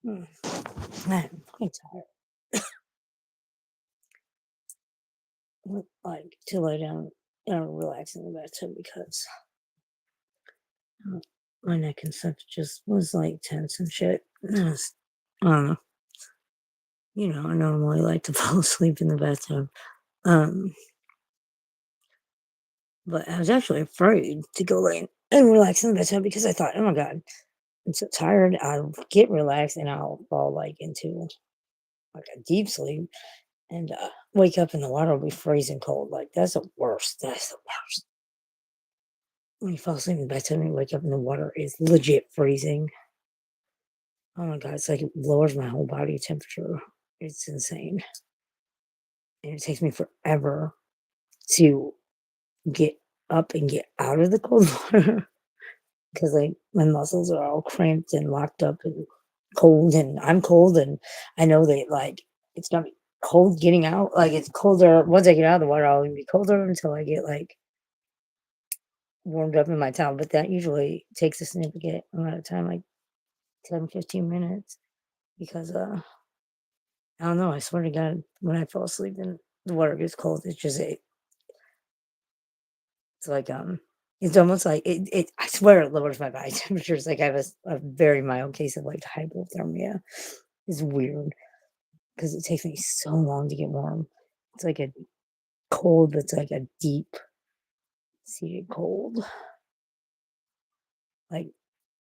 Mm. I'm quite tired. Like to lay down and relax in the bathtub because uh, my neck and stuff just was like tense and shit. I don't know. I normally like to fall asleep in the bathtub. Um, but I was actually afraid to go lay and relax in the bathtub because I thought, oh my God, I'm so tired. I'll get relaxed and I'll fall like into like a deep sleep and wake up and the water will be freezing cold. Like that's the worst. That's the worst. When you fall asleep in the bathtub and you wake up and the water is legit freezing. Oh my God, it's like it lowers my whole body temperature. It's insane. And it takes me forever to get up and get out of the cold water because like my muscles are all cramped and locked up and cold and I'm cold and I know that like it's gonna be cold getting out. Like it's colder once I get out of the water, I'll even be colder until I get like warmed up in my towel. But that usually takes a significant amount of time, like 10, 15 minutes because I don't know. I swear to God, when I fall asleep and the water gets cold, it's like it's almost like it. I swear it lowers my body temperature. It's like I have a very mild case of like hypothermia. It's weird because it takes me so long to get warm. It's like a cold that's like a deep seated cold. Like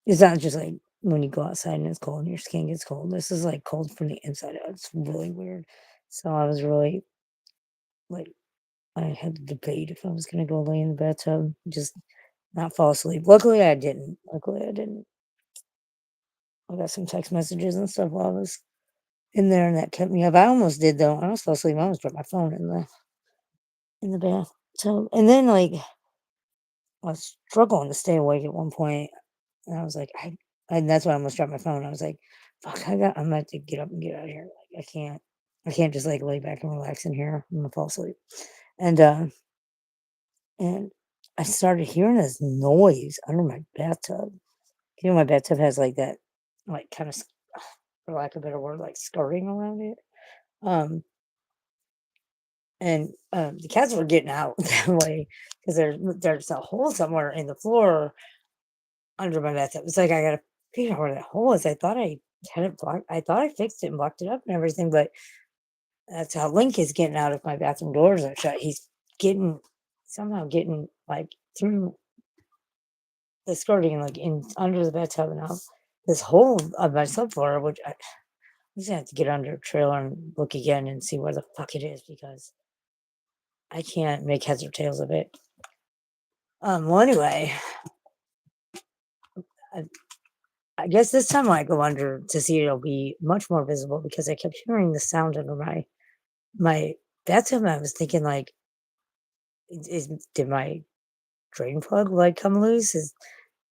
it's not just like when you go outside and it's cold and your skin gets cold. This is like cold from the inside out. It's really weird. So I was really like I had to debate if I was gonna go lay in the bathtub, just not fall asleep. Luckily, I didn't. Luckily, I didn't. I got some text messages and stuff while I was in there, and that kept me up. I almost did though. I almost fell asleep. I almost dropped my phone in the bathtub, and then like I was struggling to stay awake at one point, and I was like, and that's why I almost dropped my phone. I was like, fuck, I'm about to get up and get out of here. Like I can't just like lay back and relax in here. I'm gonna fall asleep, and and I started hearing this noise under my bathtub. My bathtub has like that, like kind of, for lack of a better word, like skirting around it. Um, and the cats were getting out that way because there's a hole somewhere in the floor under my bathtub. It's like I gotta figure out where that hole is. I thought I had it blocked. I thought I fixed it and blocked it up and everything, but that's how Link is getting out if my bathroom doors are shut. He's getting somehow getting like through the skirting, like in under the bathtub and out this hole of my subfloor, which I just have to get under a trailer and look again and see where the fuck it is because I can't make heads or tails of it. Well, anyway, I, I guess this time when I go under to see it, it'll be much more visible because I kept hearing the sound under my bathtub. And I was thinking, like, did my drain plug like come loose? Is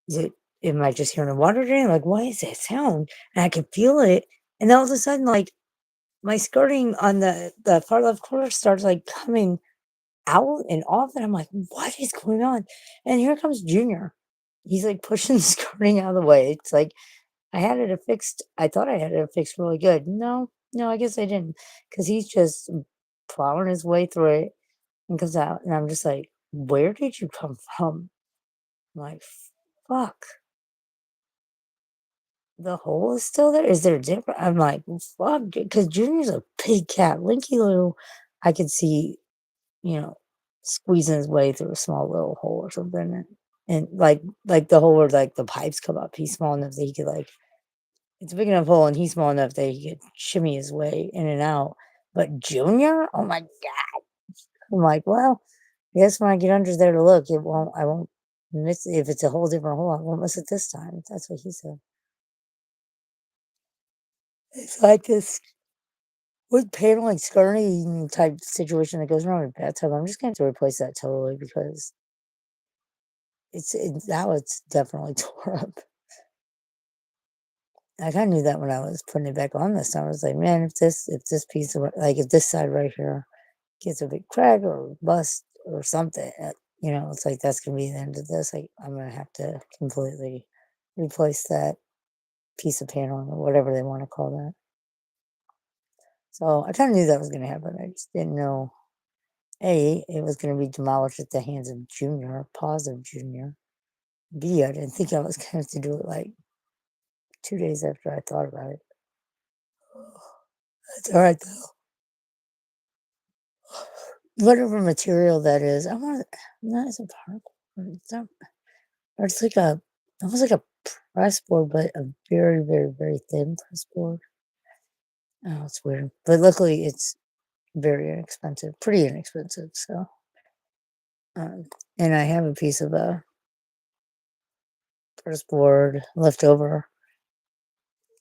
it? Am I just hearing a water drain? Like, what is that sound? And I could feel it, and then all of a sudden, like my skirting on the far left corner starts like coming out and off, and I'm like, "What is going on?" And here comes Junior. He's, like, pushing the skirting out of the way. It's like, I thought I had it fixed really good. No, no, I guess I did not because he's just plowing his way through it and comes out, and I'm just like, "Where did you come from?" I'm like, "Fuck, the hole is still there? Is there a different?" I'm like, "Well, fuck," because Junior's a big cat. Linky Lou, I could see you know, squeezing his way through a small little hole or something, and like the hole where like the pipes come up. He's small enough that he could like it's a big enough hole, and he's small enough that he could shimmy his way in and out. But Junior, oh my god! I'm like, well, I guess when I get under there to look, I won't miss if it's a whole different hole. I won't miss it this time. That's what he said. It's like this with paneling skirting type situation that goes wrong with bathtub. I'm just going to have to replace that totally because now it's definitely tore up. I kinda knew that when I was putting it back on this time. I was like, "Man, if this piece of like, if this side right here gets a big crack or bust or something, it's like that's gonna be the end of this. Like, I'm gonna have to completely replace that." piece of paneling or whatever they want to call that. So I kind of knew that was going to happen. I just didn't know A, it was going to be demolished at the hands of Junior, paws of Junior. B, I didn't think I was going to have to do it like 2 days after I thought about it. It's all right though. Whatever material that is, I want not as a particle. It's not, or it's like a almost like a press board, but a very, very, very thin press board. Oh, it's weird. But luckily it's very inexpensive, pretty inexpensive. So um, and I have a piece of a press board left over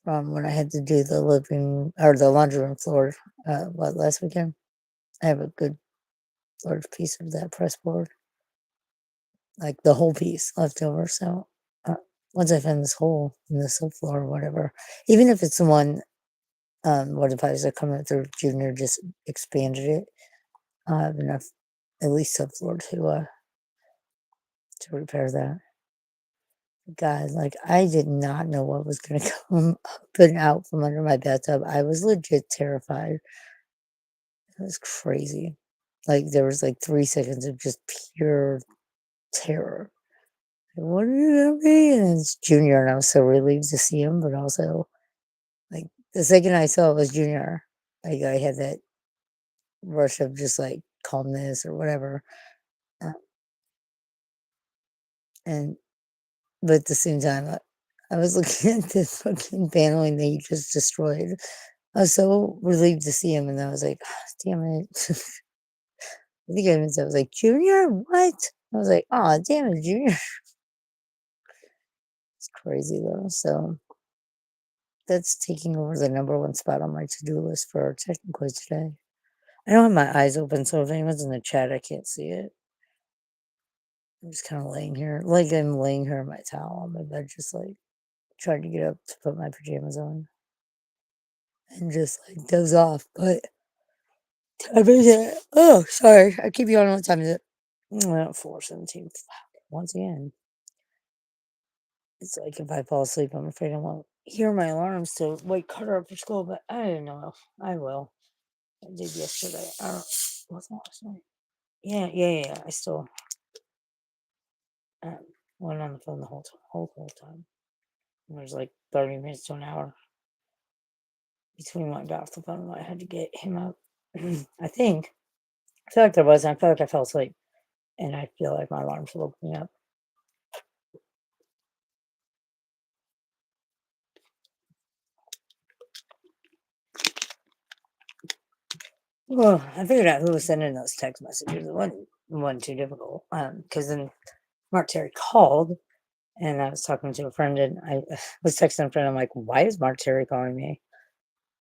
from when I had to do the living or the laundry room floor last weekend. I have a good large piece of that press board, like the whole piece left over. So uh, once I find this hole in the subfloor or whatever, even if it's the one, what if I was coming through Junior just expanded it, I have enough at least subfloor to repair that. God, like I did not know what was gonna come up and out from under my bathtub. I was legit terrified. It was crazy. Like there was like 3 seconds of just pure terror. Like, what did it gonna be? And it's Junior, and I was so relieved to see him, but also like the second I saw it was Junior, like I had that rush of just like calmness or whatever. Uh, and but at the same time, I was looking at this fucking paneling that he just destroyed. I was so relieved to see him, and I was like, "Ah, damn it." I think I even said, I was like, Junior, what? I was like, oh, damn it, Junior. It's crazy though. So that's taking over the number one spot on my to do list for technically today. I don't have my eyes open, so if anyone's in the chat, I can't see it. I'm just kind of laying here, like I'm laying here in my towel on my bed, just like trying to get up to put my pajamas on and just like doze off. But time is it? Oh, sorry. I keep yawning. What time is it? 4:17. Once again, it's like if I fall asleep, I'm afraid I won't hear my alarms to wake Carter up for school, but I don't know. I will. I did yesterday. I don't, was it last night? Yeah. I still um, went on the phone the whole time. And there's like 30 minutes to an hour between when I got off the phone and when I had to get him up. I think. I feel like there was. And I feel like I fell asleep, and I feel like my alarms woke me up. Well, I figured out who was sending those text messages. It wasn't too difficult. Because then Mark Terry called, and I was talking to a friend, and I was texting a friend. I'm like, "Why is Mark Terry calling me?"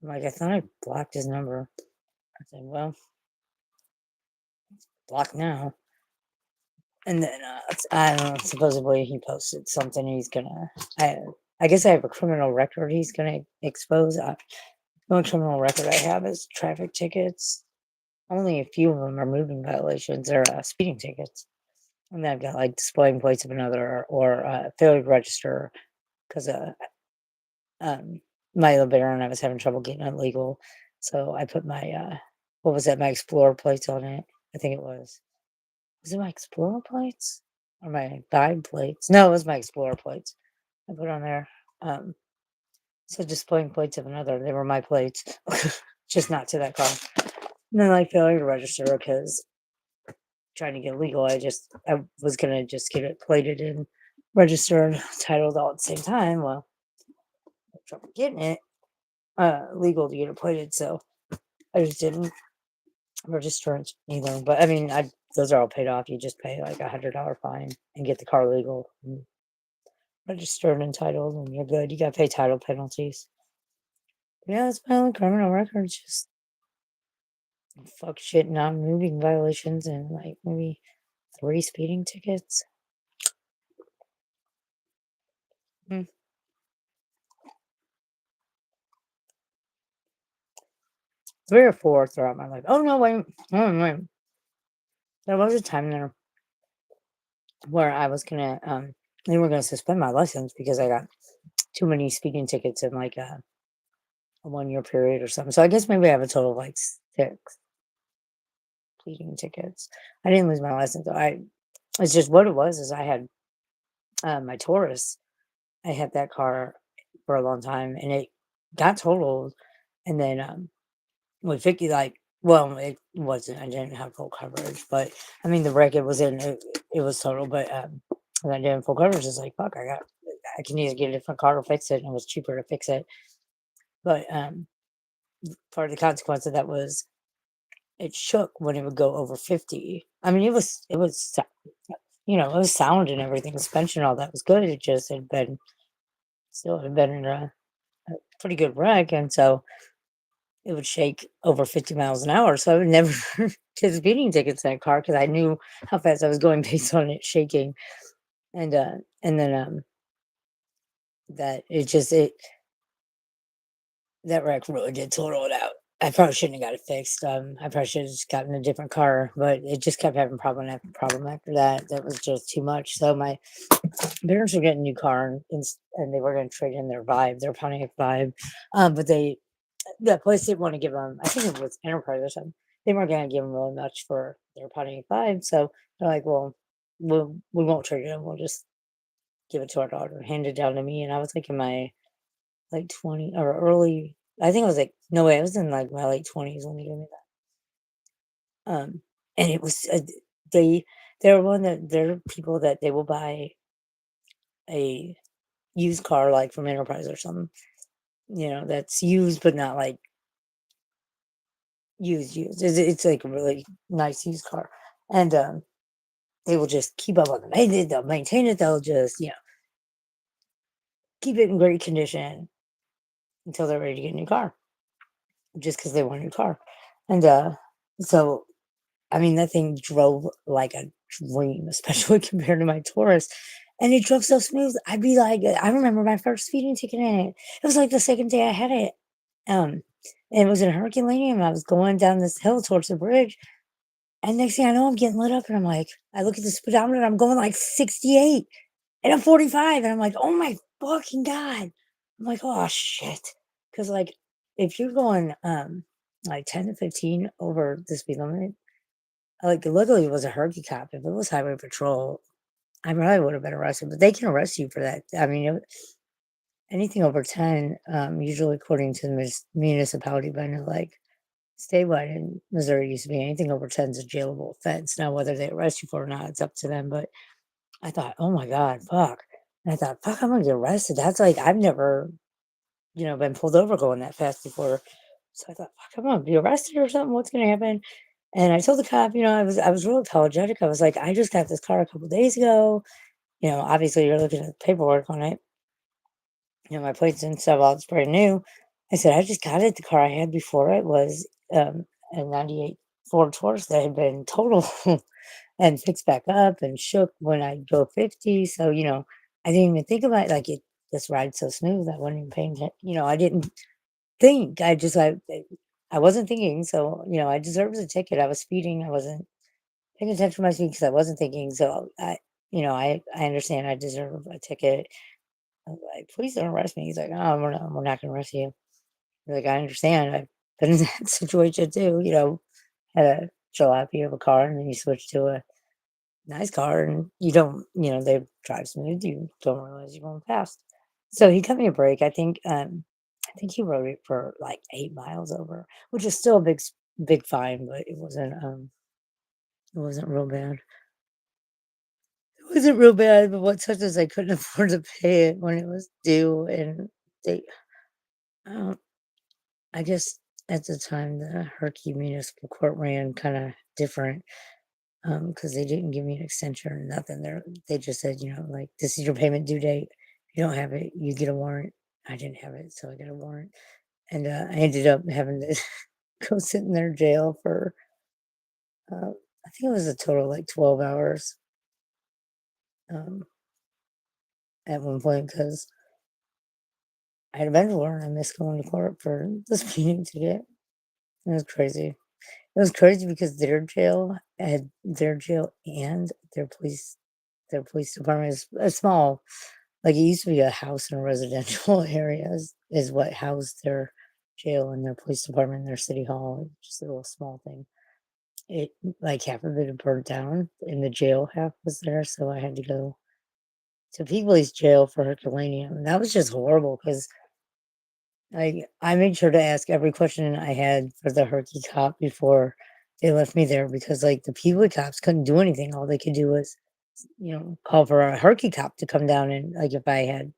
I'm like, "I thought I blocked his number." I said, "Well, blocked now." And then I don't know. Supposedly, he posted something. He's gonna. I guess I have a criminal record. He's gonna expose. The only criminal record I have is traffic tickets. Only a few of them are moving violations or speeding tickets. And then I've got like displaying plates of another or failure to register because um, my LeBaron, I was having trouble getting it legal. So I put my, what was that, my Explorer plates on it. I think it was. Was it my Explorer plates or my Vibe plates? No, it was my Explorer plates. I put on there. Um, so displaying plates of another. They were my plates, just not to that car. And then like failure to register because trying to get legal, I was gonna just get it plated and registered, titled all at the same time. Well, I had trouble getting it legal to get it plated, so I just didn't register it either. But I mean, I those are all paid off. You just pay like $100 fine and get the car legal, and registered and titled, and you're good. You gotta pay title penalties. Yeah, that's my only criminal record. Just fuck shit, non-moving violations, and like maybe 3 speeding tickets. Mm, 3 or 4 throughout my life. Oh no, wait, wait. There was a time there where I was gonna they were gonna suspend my license because I got too many speeding tickets in like a 1 year period or something. So I guess maybe I have a total of like 6 speeding tickets. I didn't lose my license. It's just what it was is I had my Taurus. I had that car for a long time and it got totaled. And then with 50, like, well, it wasn't, I didn't have full coverage, but I mean, the wreck it was in, it was total, but when I didn't full coverage, it's like, fuck, I can either get a different car or fix it. And it was cheaper to fix it. But part of the consequence of that was it shook when it would go over 50. I mean, it was sound and everything, suspension, all that was good. It just had been, still had been in a pretty good wreck. And so it would shake over 50 miles an hour. So I would never get speeding tickets in that car because I knew how fast I was going based on it shaking. And then that it just it that wreck really did total it out. I probably shouldn't have got it fixed. I probably should have just gotten a different car, but it just kept having problem after that. That was just too much. So my parents were getting a new car and they were going to trade in their Vibe, their Pontiac Vibe. But the place didn't want to give them, I think it was Enterprise or something. They weren't going to give them really much for their Pontiac Vibe. So they're like, well, we won't trade it in. We'll just give it to our daughter, hand it down to me. And I was like in my like 20 or early, I think it was like, no way, I was in like my late 20s when they gave me that. And it was, they, they're people that they will buy a used car like from Enterprise or something, that's used, but not like used. It's like a really nice used car. And they will just keep up on the maintenance, they'll maintain it, they'll just, keep it in great condition until they're ready to get a new car, just because they want a new car. And so I mean, that thing drove like a dream, especially compared to my Taurus. And it drove so smooth. I'd be like, I remember my first speeding ticket in it. It was like the second day I had it. Um, and it was in Herculaneum. I was going down this hill towards the bridge. And next thing I know, I'm getting lit up. And I'm like, I look at the speedometer and I'm going like 68 and I'm 45. And I'm like, oh my fucking God. I'm like, oh shit. Cause like, if you're going like 10 to 15 over the speed limit, like, luckily, it was a herky cop. If it was highway patrol, I probably would have been arrested, but they can arrest you for that. I mean, anything over 10, usually according to the municipality, but I know, like, statewide in Missouri used to be anything over 10 is a jailable offense. Now, whether they arrest you for it or not, it's up to them. But I thought, oh my God, fuck. And I thought, fuck, I'm gonna get arrested. That's like, I've never, been pulled over going that fast before. So I thought, fuck, I'm gonna be arrested or something. What's gonna happen? And I told the cop, I was real apologetic. I was like, I just got this car a couple days ago. Obviously you're looking at the paperwork on it. My plates and stuff, all it's brand new. I said, I just got it. The car I had before it was a 98 Ford Taurus that had been total and fixed back up and shook when I go 50. So, I didn't even think about it. Like it just rides so smooth. I wasn't even paying attention. I didn't think. I wasn't thinking. So, I deserved a ticket. I was speeding. I wasn't paying attention to my speed because I wasn't thinking. So I understand I deserve a ticket. I was like, please don't arrest me. He's like, oh, we're not gonna arrest you. He's like, I understand. I've been in that situation too. Had a jalopy of a car and then you switch to a nice car and you don't, they drive smooth. You don't realize you're going fast. So he cut me a break. I think he wrote it for like 8 miles over, which is still a big fine, but it wasn't real bad. It wasn't real bad, but what sucked is I couldn't afford to pay it when it was due, and they, um, I guess at the time the Herky Municipal Court ran kind of different, because they didn't give me an extension or nothing. They just said, like, this is your payment due date. If you don't have it, you get a warrant. I didn't have it, so I got a warrant, and I ended up having to go sit in their jail for, I think it was a total of like 12 hours, um, at one point because I had a bench warrant. I missed going to court for the speeding ticket. It was crazy. It was crazy because their jail and their police department is small. Like, it used to be a house in a residential area is what housed their jail and their police department and their city hall, just a little small thing. It like, half of it had burnt down, and the jail half was there, so I had to go to Peable's jail for Herculaneum, and that was just horrible because I made sure to ask every question I had for the Herky cop before they left me there because, like, the Peabody cops couldn't do anything. All they could do was, call for a Herky cop to come down and, like, if I had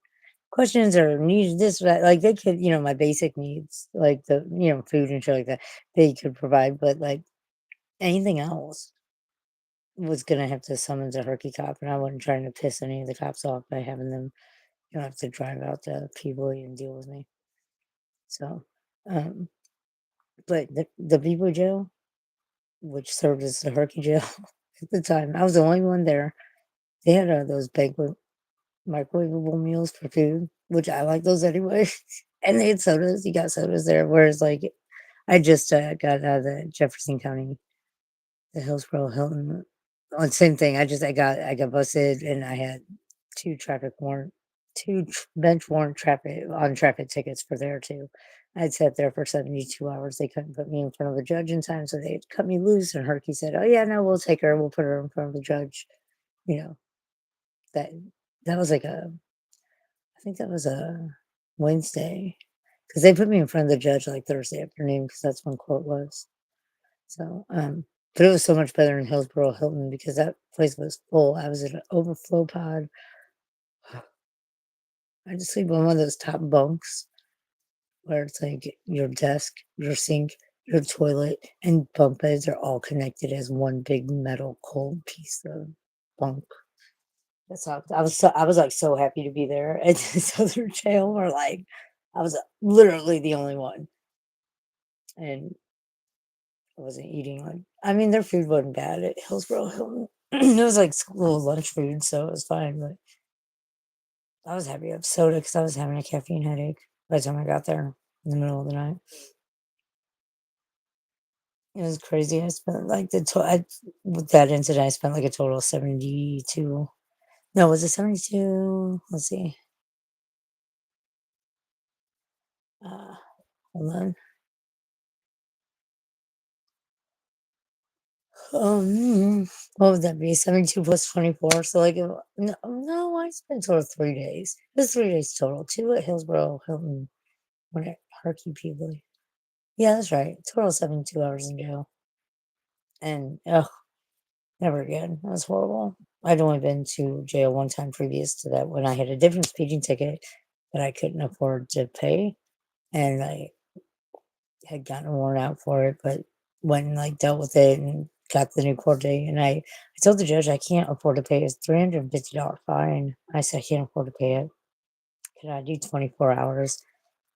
questions or needed this or that, like, they could, my basic needs, like food and shit like that, they could provide, but, like, anything else was gonna have to summons a Herky cop, and I wasn't trying to piss any of the cops off by having them, have to drive out to Peabody and deal with me. So, um but the Vivo jail, which served as the Herky jail at the time, I was the only one there. They had, those banquet microwavable meals for food, which I like those anyway, and they had sodas, you got sodas there, whereas, like, I just, got out of the Jefferson County, the Hillsborough Hilton same thing, I got busted, and I had 2 traffic warrant 2 bench warrant traffic tickets for there too. I'd sat there for 72 hours, they couldn't put me in front of the judge in time, so they cut me loose, and Herky said, "Oh, yeah, no, we'll take her, we'll put her in front of the judge," you know, that that was like I think that was a Wednesday, because they put me in front of the judge, like, Thursday afternoon, because that's when court was. So, but it was so much better in Hillsborough Hilton because that place was full. I was in an overflow pod. I had to sleep on one of those top bunks where it's like your desk, your sink, your toilet, and bunk beds are all connected as one big metal cold piece of bunk. That's how I was like so happy to be there at this other jail where like I was literally the only one. And I wasn't eating like I mean, their food wasn't bad at Hillsborough Hilton. It was like school lunch food, so it was fine, but I was happy to have soda because I was having a caffeine headache by the time I got there in the middle of the night. It was crazy. I spent like with that incident, I spent like a total of 72. No, was it 72? Let's see. Uh, hold on. What would that be? 72 plus 24. So like, no, I spent total 3 days. It was 3 days total. Two at Hillsborough Hilton, one at Harkey Peabody. Yeah, that's right. Total 72 hours in jail. And never again. That was horrible. I'd only been to jail one time previous to that when I had a different speeding ticket that I couldn't afford to pay, and I had gotten a warrant out for it, but went and like dealt with it and got the new court date. And I told the judge I can't afford to pay his $350 fine. I said I can't afford to pay it. Can I do 24 hours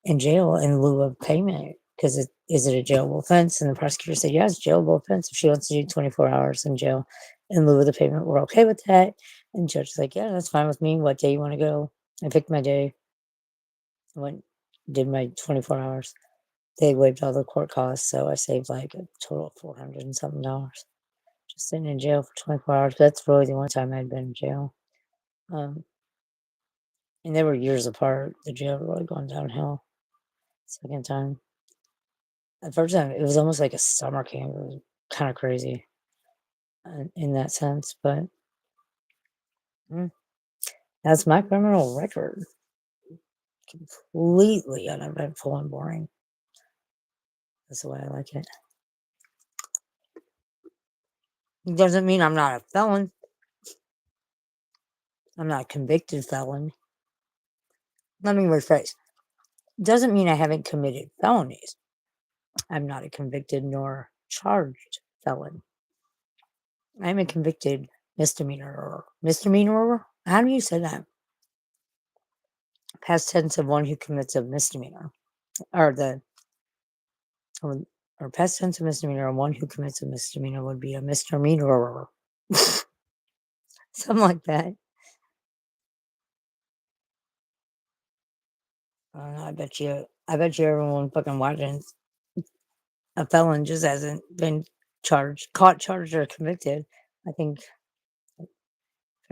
in jail in lieu of payment? Because is it a jailable offense? And the prosecutor said, yeah, it's a jailable offense. If she wants to do 24 hours in jail in lieu of the payment, we're okay with that. And the judge was like, yeah, that's fine with me. What day you want to go? I picked my day. I went, did my 24 hours. They waived all the court costs, so I saved like a total of 400 and something dollars. Just sitting in jail for 24 hours. That's really the only time I'd been in jail. Um, and they were years apart. The jail really going downhill. Second time. The first time, it was almost like a summer camp. It was kind of crazy in that sense, but mm, that's my criminal record. Completely uneventful and boring. That's the way I like it. It doesn't mean I'm not a felon. I'm not a convicted felon. Let me rephrase. Doesn't mean I haven't committed felonies. I'm not a convicted nor charged felon. I'm a convicted misdemeanor. Misdemeanor? How do you say that? Past tense of one who commits a misdemeanor. Or the or, or past tense of misdemeanor, one who commits a misdemeanor would be a misdemeanor. Something like that. I bet you everyone fucking watching a felon just hasn't been caught, charged, or convicted. I think if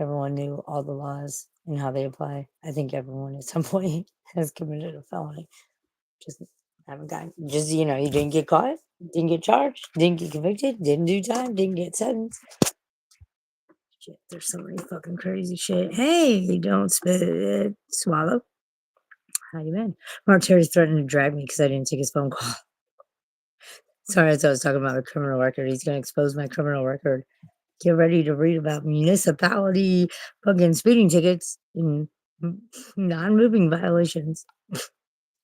everyone knew all the laws and how they apply. I think everyone at some point has committed a felony. Just haven't gotten just, you didn't get caught, didn't get charged, didn't get convicted, didn't do time, didn't get sentenced. Shit, there's so many fucking crazy shit. Hey, don't spit it, swallow. How you been? Mark Terry's threatening to drag me because I didn't take his phone call. Sorry, as I was talking about a criminal record. He's gonna expose my criminal record. Get ready to read about municipality fucking speeding tickets and non-moving violations.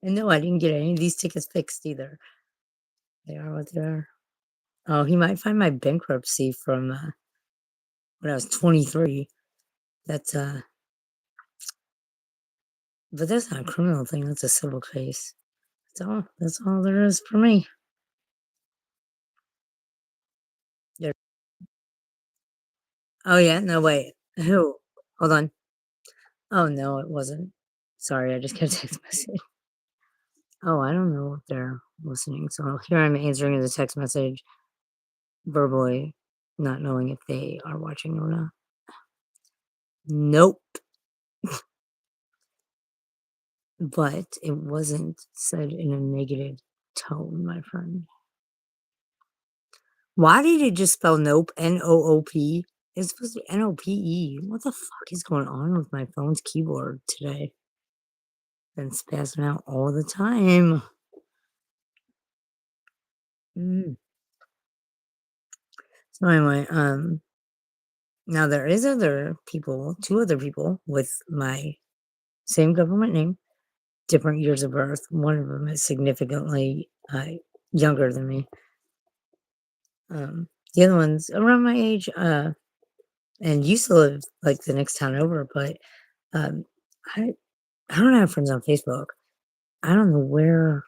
And no, I didn't get any of these tickets fixed either. They are what they are. Oh, he might find my bankruptcy from when I was 23. That's but that's not a criminal thing. That's a civil case. That's all there is for me. There- Oh yeah, no wait. Who? Hold on. Oh no, it wasn't. Sorry, I just got a text message. Oh, I don't know if they're listening. So here I'm answering the text message verbally, not knowing if they are watching or not. Nope. But it wasn't said in a negative tone, my friend. Why did it just spell nope? Noop? It's supposed to be Nope. What the fuck is going on with my phone's keyboard today? Been spazzing out all the time. Mm. So anyway, now there is two other people with my same government name, different years of birth. One of them is significantly younger than me. The other one's around my age, and used to live like the next town over, but um, I I don't have friends on Facebook. I don't know where.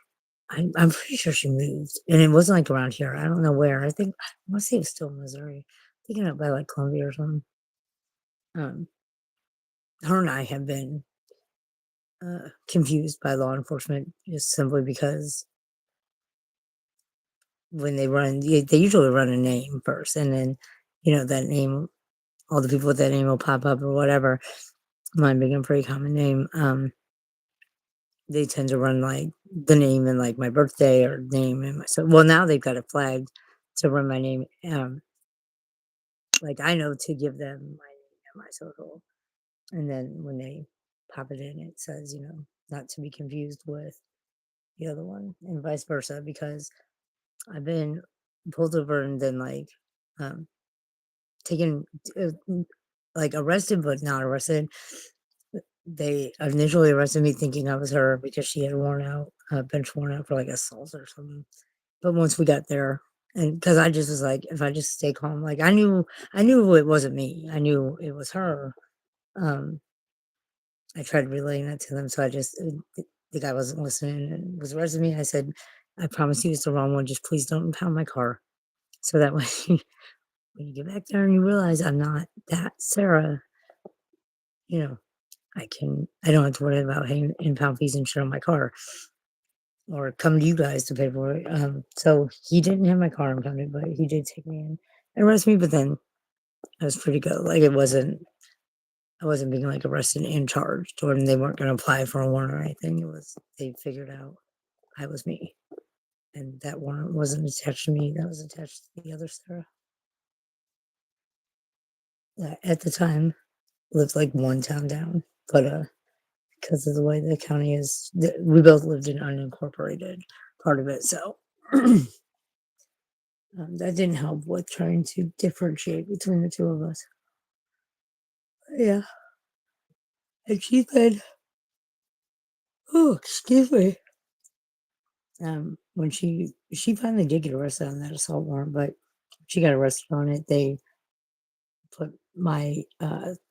I'm pretty sure she moved, and it wasn't like around here. I don't know where. I want to say it was still in Missouri. Thinking up by like Columbia or something. Um, her and I have been confused by law enforcement just simply because when they run, they usually run a name first, and then that name, all the people with that name will pop up or whatever. Mine being a pretty common name. They tend to run like the name and like my birthday or name and my so. Well, now they've got it flagged to run my name. Like I know to give them my name and my social, and then when they pop it in, it says not to be confused with the other one, and vice versa because I've been pulled over and then like um taken like arrested but not arrested. They initially arrested me thinking I was her because she had worn out bench worn out for like assault or something. But once we got there, and because I just was like, if I just stay calm, like I knew it wasn't me. I knew it was her. Um, I tried relaying that to them, so the guy wasn't listening and was arresting me. I said, I promise you it's the wrong one. Just please don't impound my car. So that way, when you get back there and you realize I'm not that Sarah, you know, I don't have to worry about paying impound fees and shit on my car or come to you guys to pay for it. So he didn't have my car impounded, but he did take me in and arrest me. But then I was free to go. Like I wasn't being like arrested and charged, or they weren't going to apply for a warrant or anything. It was they figured out I was me, and that warrant wasn't attached to me. That was attached to the other Sarah that at the time lived like one town down, but because of the way the county is, we both lived in unincorporated part of it, so that didn't help with trying to differentiate between the two of us. Yeah, and she said, "Oh, excuse me." When she finally did get arrested on that assault warrant, but she got arrested on it. They put my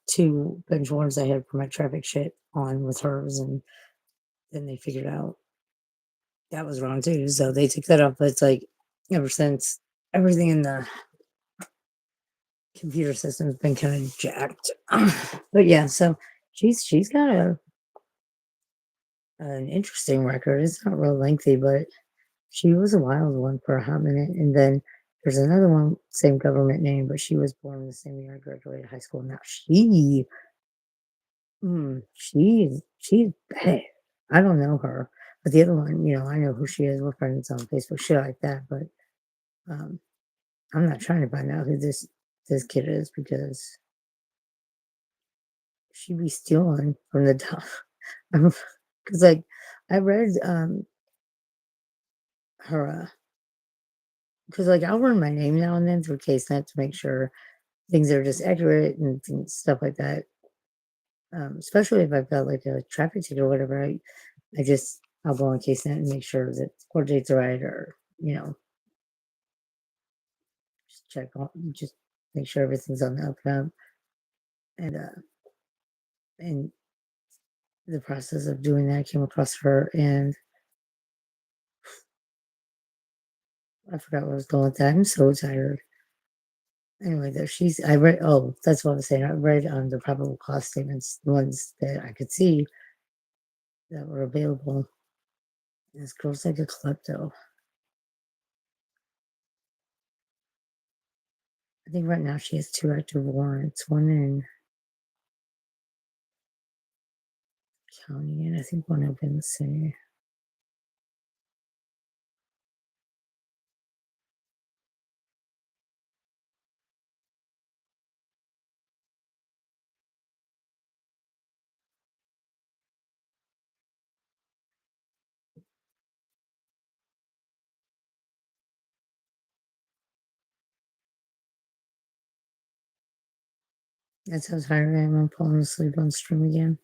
two bench warrants I had for my traffic shit on with hers, and then they figured out that was wrong too. So they took that off. But it's like ever since everything in the computer system's been kind of jacked. But yeah, so she's got an interesting record. It's not real lengthy, but she was a wild one for a hot minute. And then there's another one, same government name, but she was born the same year I graduated high school. Now she She's bad. I don't know her, but the other one, I know who she is. We're friends on Facebook, shit like that. But um, I'm not trying to find out who this kid is because she be stealing from the top. Because like I read her because like I'll run my name now and then through CaseNet to make sure things are just accurate and stuff like that. Especially if I've got like a traffic ticket or whatever, I'll go on CaseNet and make sure that the court dates are right, or just check on just make sure everything's on the up and up. And in the process of doing that, I came across her, and I forgot where I was going with that. I'm so tired. Anyway, there she's. I read. Oh, that's what I was saying. I read the probable cause statements, the ones that I could see that were available. This girl's like a klepto. I think right now she has two active warrants, one in county, and I think one up in the city. That's how tired I am. I'm falling asleep on stream again.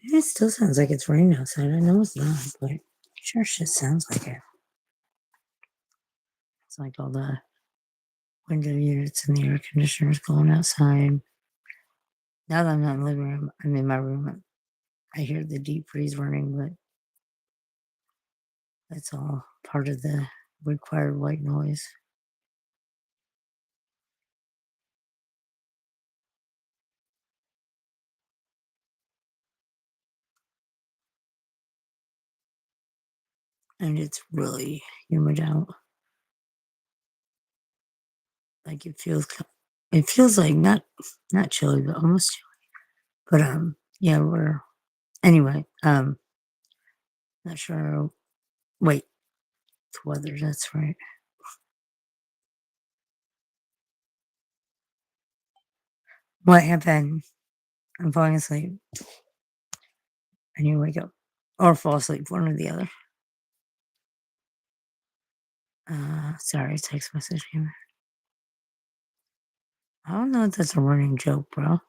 It still sounds like it's raining outside. I know it's not, but sure shit sounds like it. It's like all the window units and the air conditioners going outside. Now that I'm not in the living room, I'm in my room. I hear the deep freeze running, but that's all part of the required white noise. And it's really humid out. Like it feels like not chilly, but almost chilly. But yeah, we're anyway. Not sure. Wait, the weather. That's right. What happened? I'm falling asleep, and you wake up or fall asleep, one or the other. Sorry, text message came. I don't know if that's a running joke, bro.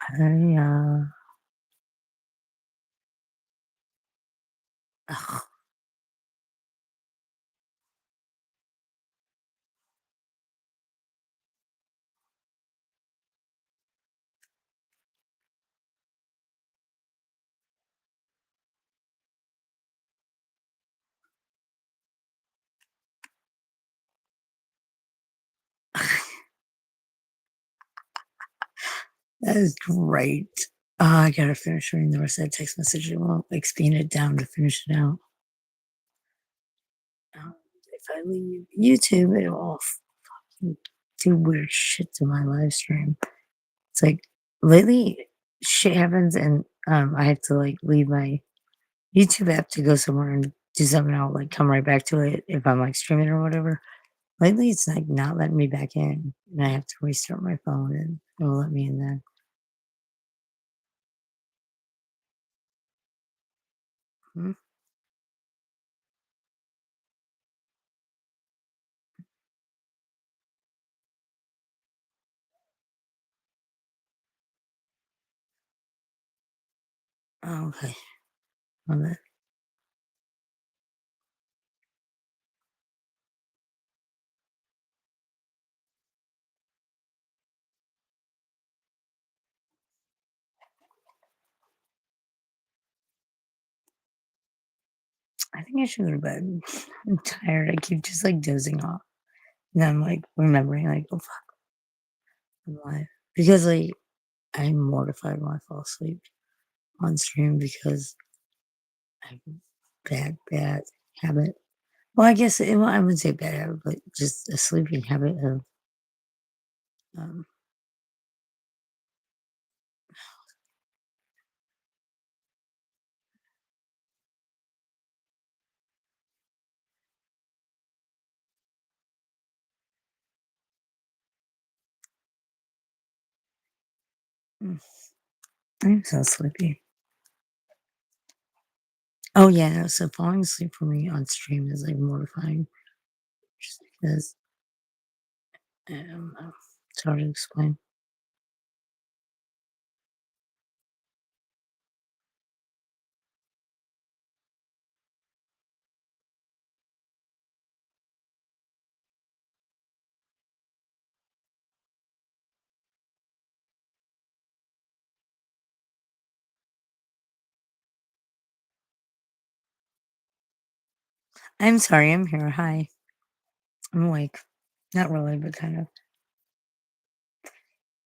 I ugh, that is great. I gotta finish reading the rest of that text message. It won't expand it down to finish it out. If I leave YouTube, it'll do weird shit to my live stream. It's like lately shit happens and I have to like leave my YouTube app to go somewhere and do something. I'll like come right back to it if I'm like streaming or whatever. Lately, it's like not letting me back in, and I have to restart my phone and it'll let me in then. Hmm. Oh, okay. Love it. I think I should go to bed. I'm tired. I keep just like dozing off. And I'm like remembering, like, oh fuck, I'm alive. Because like I'm mortified when I fall asleep on stream because bad habit. Well, I guess well, I wouldn't say bad habit, but just a sleeping habit of um, mm, I'm so sleepy. Oh yeah, no, so falling asleep for me on stream is like mortifying just because it's hard to explain. I'm sorry, I'm here. Hi. I'm awake. Not really, but kind of.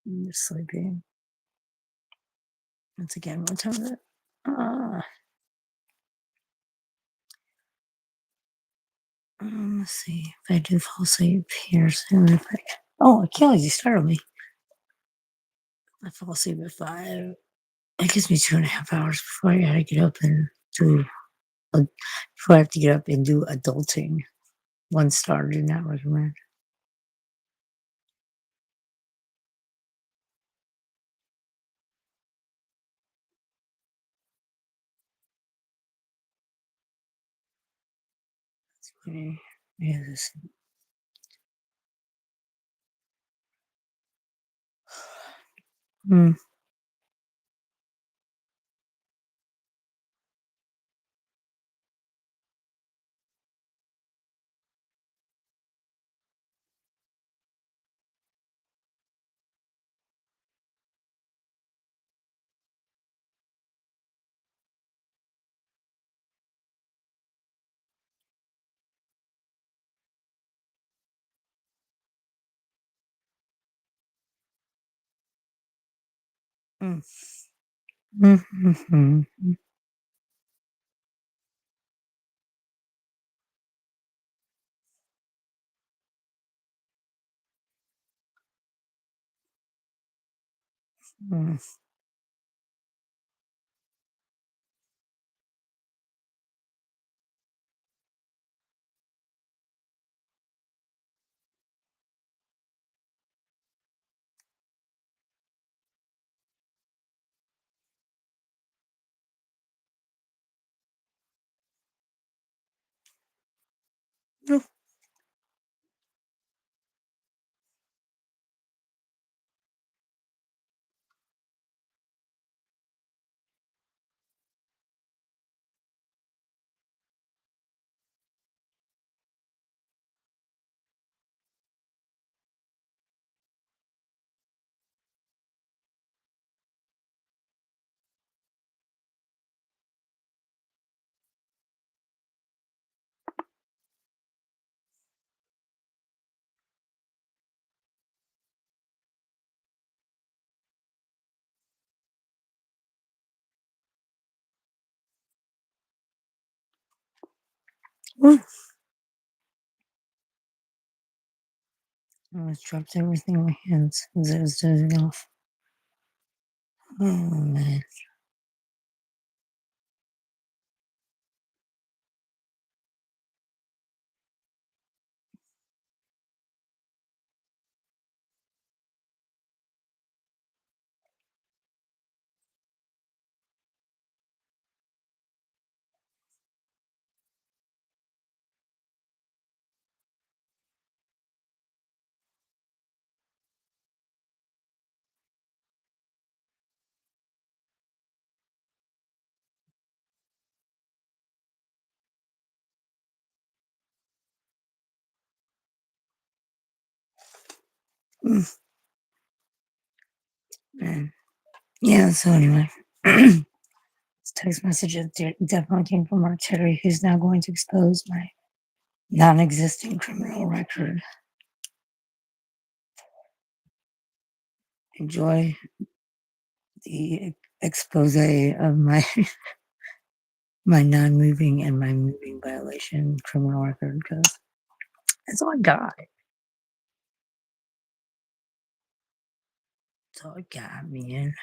I'm just sleepy. Once again, what time is it? Uh, let's see. If I do fall asleep here soon, if I oh Achilles, you startled me. I fall asleep at 5. It gives me 2.5 hours before I gotta get up and do before I have to get up and do adulting. 1 star, do not recommend. Okay. Yeah, this mm, mm, mhm, mm, mm. Ooh, I almost dropped everything in my hands as I was dozing off. Oh man. Mm, man. Yeah, so anyway. This text message definitely came from our Terry, who's now going to expose my non-existing criminal record. Enjoy the expose of my my non-moving and my moving violation criminal record because that's all I got. That's all I got, man.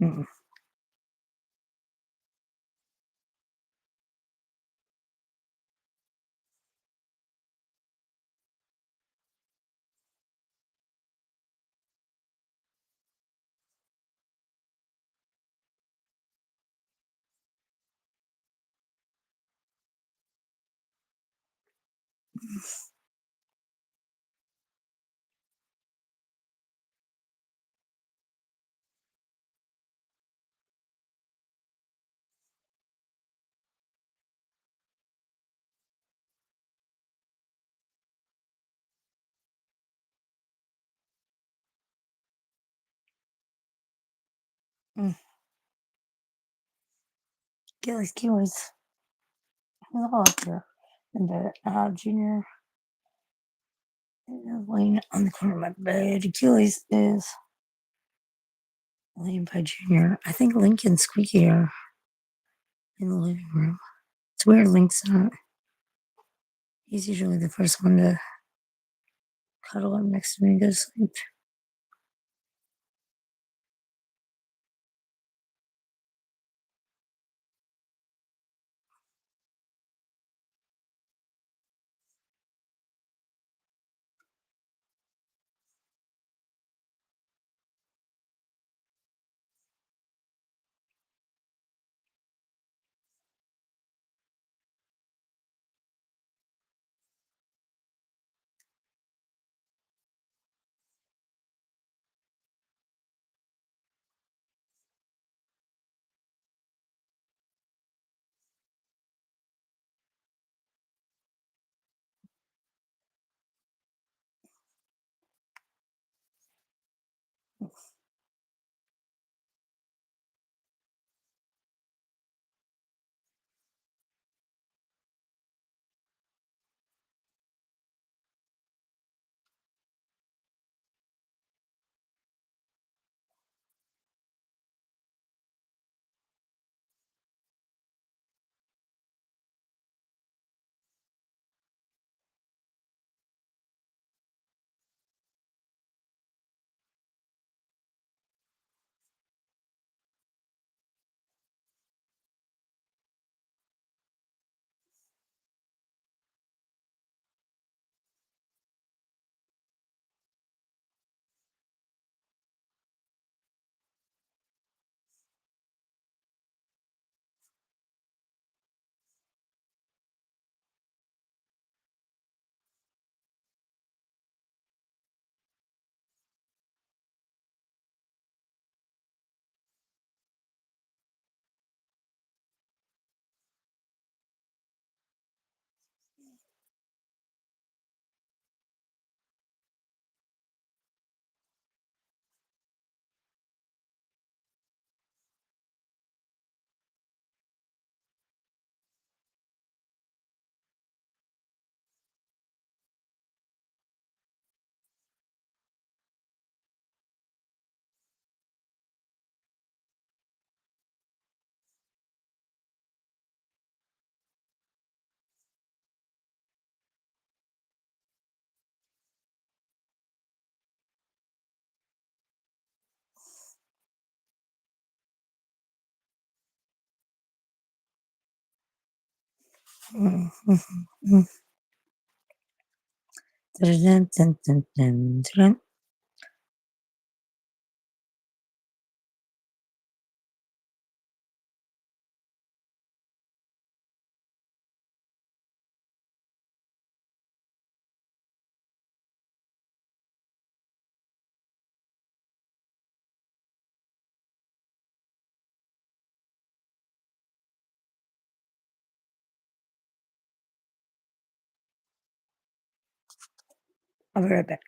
Mm, mm. Achilles. He's all up here. And the junior is laying on the corner of my bed. Achilles is laying by Junior. I think Lincoln's squeakier in the living room. It's weird Link's not. He's usually the first one to cuddle up next to me and go to sleep. Mm, mm, mm. Dun, dun, dun, dun, dun. I'll be right back.